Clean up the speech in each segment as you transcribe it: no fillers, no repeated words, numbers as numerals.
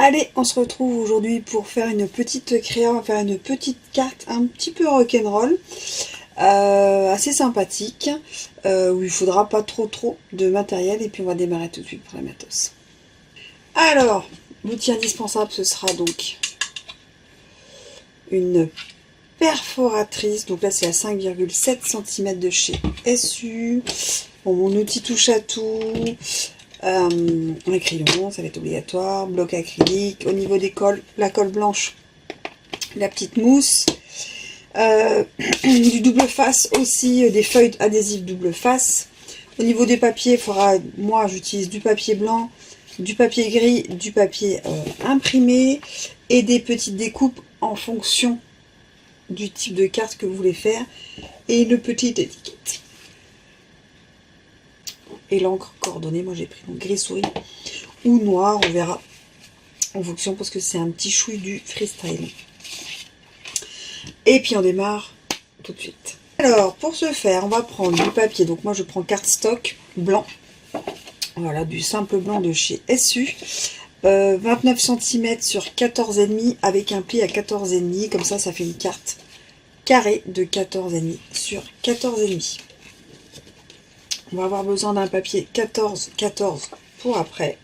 Allez, on se retrouve aujourd'hui pour faire une petite créa, on va faire une petite carte un petit peu rock'n'roll, assez sympathique, où il faudra pas trop de matériel et puis on va démarrer tout de suite pour la matos. Alors, l'outil indispensable ce sera donc une perforatrice, donc là c'est à 5,7 cm de chez SU. Bon, mon outil touche à tout. Un crayon, ça va être obligatoire, bloc acrylique, au niveau des cols, la colle blanche, la petite mousse, du double face aussi, des feuilles adhésives double face. Au niveau des papiers, il faudra, moi j'utilise du papier blanc, du papier gris, du papier imprimé et des petites découpes en fonction du type de carte que vous voulez faire et une petite étiquette. Et l'encre coordonnée, moi j'ai pris donc gris souris ou noir, on verra en fonction parce que c'est un petit chouille du freestyle. Et puis on démarre tout de suite. Alors pour ce faire, on va prendre du papier, donc moi je prends cardstock blanc, voilà, du simple blanc de chez SU, 29 cm sur 14,5 avec un pli à 14,5, comme ça fait une carte carrée de 14,5 sur 14,5. On va avoir besoin d'un papier 14 pour après,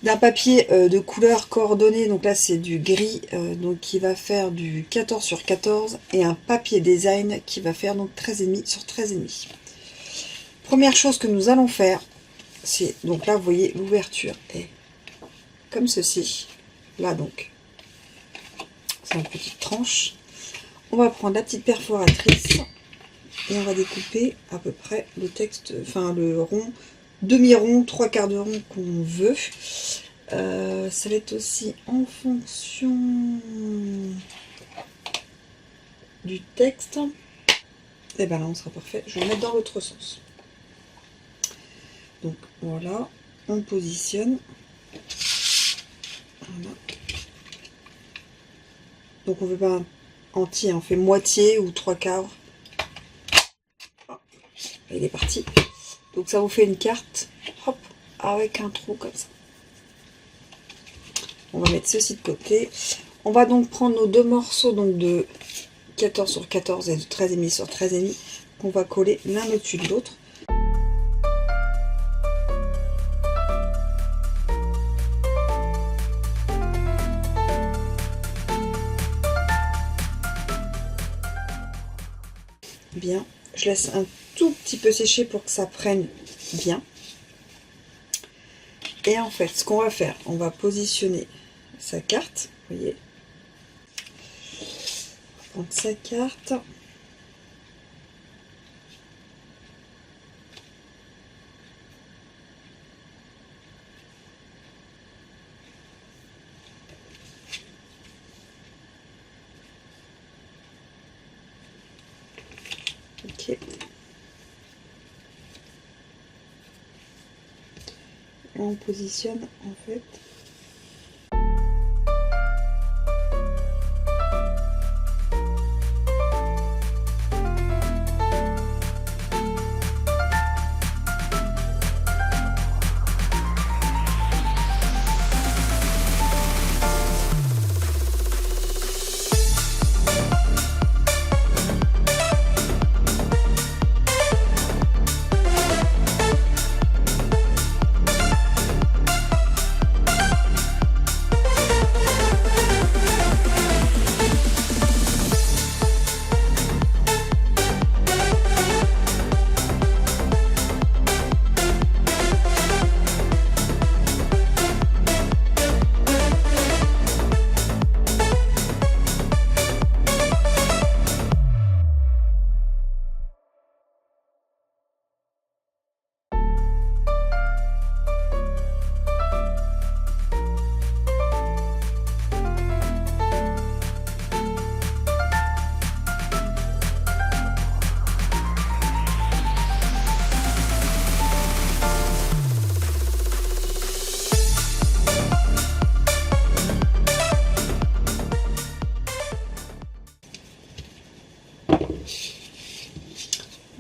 d'un papier de couleur coordonnée, donc là c'est du gris, donc qui va faire du 14 sur 14, et un papier design qui va faire donc 13,5 sur 13,5. Première chose que nous allons faire, c'est, donc là vous voyez l'ouverture est comme ceci, là donc c'est une petite tranche. On va prendre la petite perforatrice et on va découper à peu près le texte, enfin le rond, demi-rond, 3/4 de rond qu'on veut. Ça va être aussi en fonction du texte. Et ben là on sera parfait. Je vais le mettre dans l'autre sens. Donc voilà, on positionne. Voilà. Donc on ne veut pas entier, on fait moitié ou 3/4. Il est parti. Donc ça vous fait une carte, hop, avec un trou comme ça. On va mettre ceci de côté. On va donc prendre nos deux morceaux donc de 14 sur 14 et de 13,5 sur 13,5 qu'on va coller l'un au-dessus de l'autre. Bien, je laisse un tout petit peu sécher pour que ça prenne bien. Et en fait, ce qu'on va faire, on va positionner sa carte, vous voyez. On va prendre sa carte. Ok. On positionne en fait.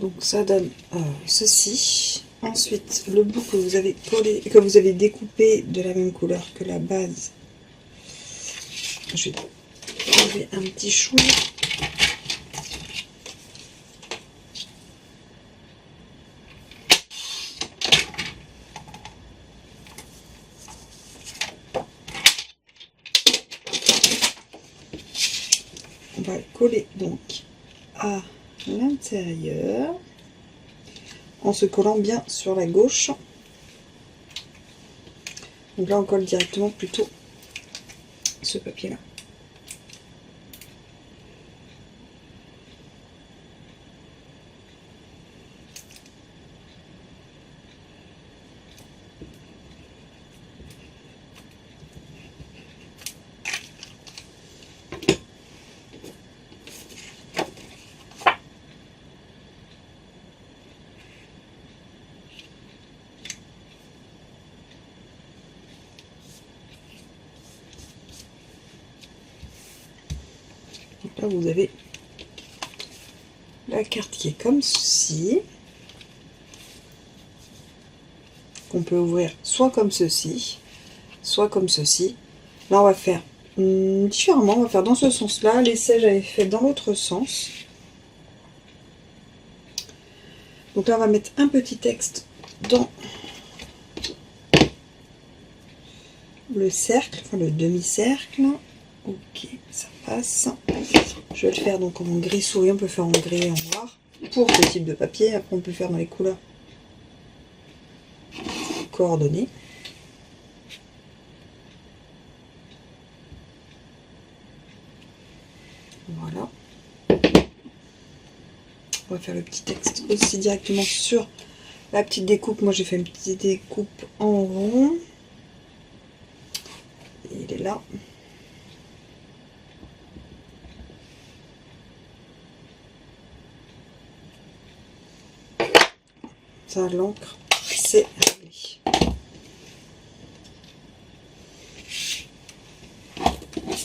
Donc ça donne ceci. Ensuite, le bout que vous avez collé, que vous avez découpé de la même couleur que la base, je vais enlever un petit chou. On va le coller donc à l'intérieur en se collant bien sur la gauche. Donc là on colle directement plutôt ce papier là. Donc là vous avez la carte qui est comme ceci, qu'on peut ouvrir soit comme ceci, soit comme ceci. Là on va faire différemment, on va faire dans ce sens là. L'essai j'avais fait dans l'autre sens. Donc là on va mettre un petit texte dans le cercle, enfin le demi-cercle. Ok, ça passe. Je vais le faire donc en gris souris, on peut faire en gris et en noir pour ce type de papier. Après on peut faire dans les couleurs coordonnées. Voilà. On va faire le petit texte aussi directement sur la petite découpe. Moi j'ai fait une petite découpe en rond. Et il est là. Ça, l'encre, c'est réglé.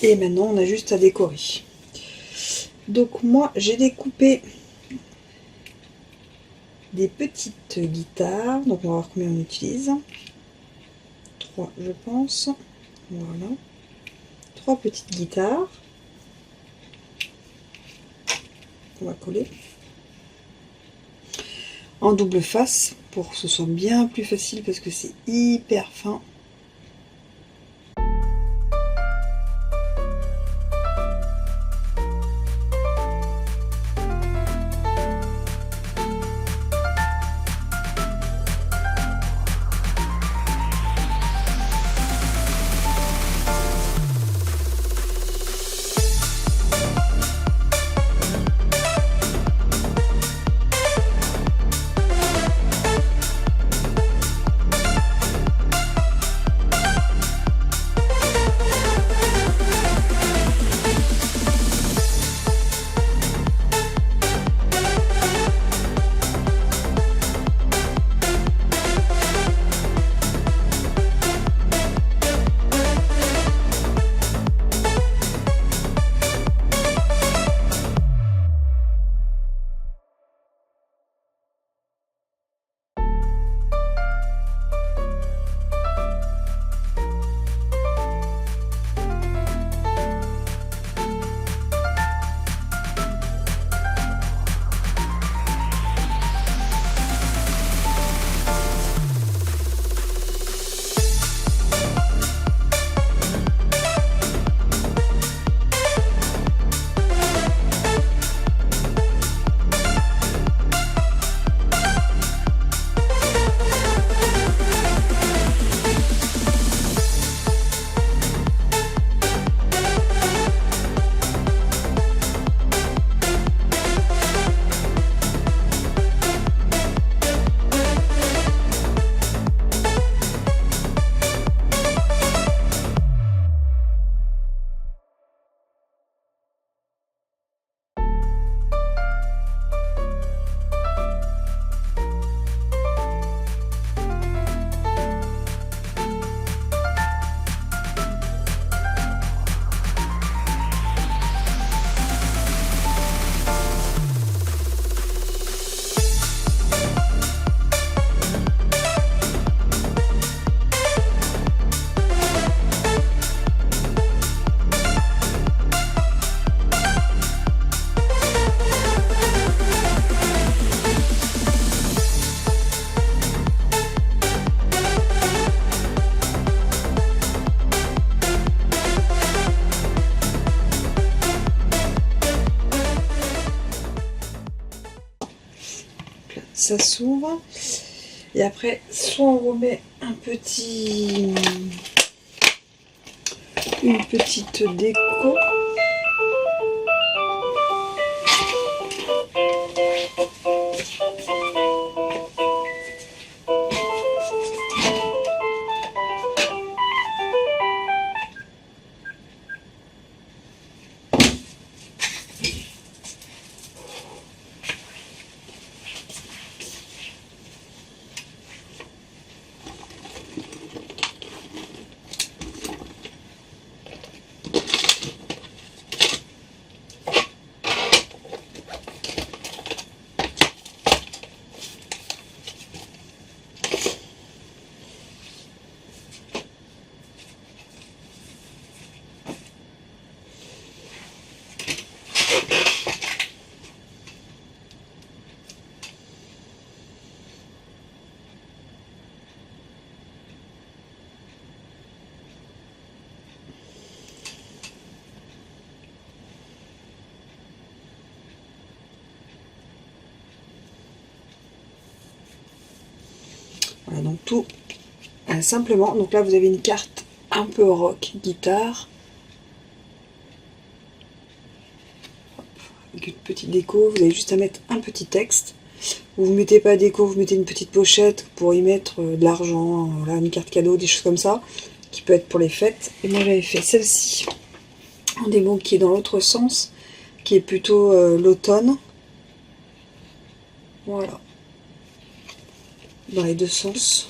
Et maintenant, on a juste à décorer. Donc moi, j'ai découpé des petites guitares. Donc on va voir combien on utilise. 3, je pense. Voilà. 3 petites guitares. On va coller en double face pour que ce soit bien plus facile parce que c'est hyper fin. ça s'ouvre. Et après, soit on remet une petite déco. Voilà, donc tout simplement. Donc là, vous avez une carte un peu rock, guitare. Avec une petite déco, vous avez juste à mettre un petit texte. Vous ne mettez pas déco, vous mettez une petite pochette pour y mettre de l'argent, voilà, une carte cadeau, des choses comme ça, qui peut être pour les fêtes. Et moi j'avais fait celle-ci, en démo qui est dans l'autre sens, qui est plutôt l'automne. Voilà. Dans les deux sens.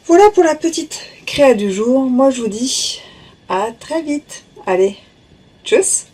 Voilà pour la petite créa du jour. Moi je vous dis à très vite. Allez, tchuss!